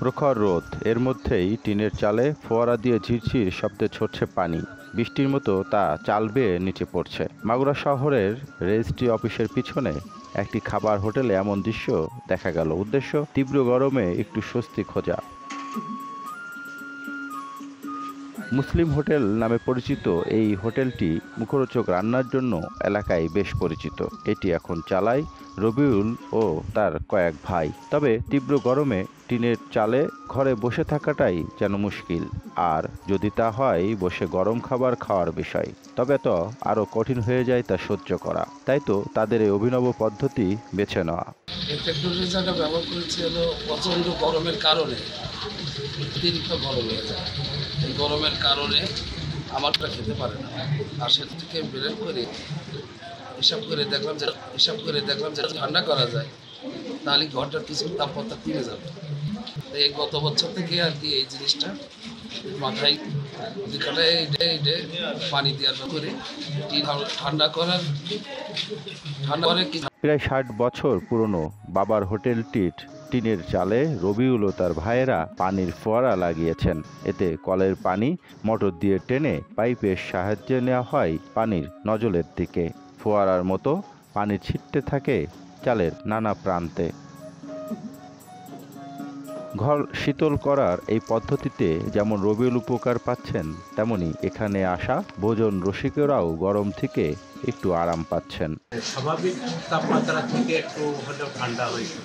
প্রখর রোদ, এর মধ্যেই টিনের চালে ফোয়ারা দিয়ে ঝিরঝির শব্দে ঝরছে পানি। বৃষ্টির মতো তা চাল বেয়ে নিচে পড়ছে। মাগুরা শহরের রেজিস্ট্রি অফিসের পিছনে একটি খাবার হোটেলে এমন দৃশ্য দেখা গেল। উদ্দেশ্য তীব্র গরমে একটু স্বস্তি খোঁজা। মুসলিম হোটেল নামে পরিচিত এই হোটেলটি মুখরোচক রান্নার জন্য এলাকায় বেশ পরিচিত। এটি এখন চালায় রবিউল ও তার কয়েক ভাই। তবে তীব্র গরমে টিনের চালে ঘরে বসে থাকাটাই যেন মুশকিল। আর যদি তা হয় বসে গরম খাবার খাওয়ার বিষয়, তবে তো আরও কঠিন হয়ে যায় তা সহ্য করা। তাই তো তাদের এই অভিনব পদ্ধতি বেছে নেওয়া। এই টেকনোলজিটা ব্যবহার করেছি হলো প্রচণ্ড গরমের কারণে, অতিরিক্ত গরম হয়ে যায়। এই গরমের কারণে আমারটা খেতে পারে না। আর সেটা থেকে বের করে হিসাব করে দেখলাম যে ঠান্ডা করা যায়, তাহলে ঘরটার কিছু তাপমাত্রা কমে যাবে। তো এই গত বছর থেকে আর কি এই জিনিসটা মাথায় পানি দেওয়ার করে ঠান্ডা করে প্রায় ৬০ বছর পুরনো বাবার হোটেলটির টিনের চালে রবিউল ও তার ভাইয়েরা পানির ফোয়ারা লাগিয়েছেন। এতে কলের পানি মোটর দিয়ে টেনে পাইপের সাহায্যে নেওয়া হয় পানির নজলের দিকে। ফোয়ারার মতো পানি ছিটতে থাকে চালের নানা প্রান্তে। ঘর শীতল করার এই পদ্ধতিতে যেমন রবিউল উপকার পাচ্ছেন, তেমনি এখানে আসা ভোজন রসিকেরাও গরম থেকে একটু আরাম পাচ্ছেন। স্বাভাবিক তাপমাত্রা থেকে একটু হলেও ঠান্ডা হয়েছে।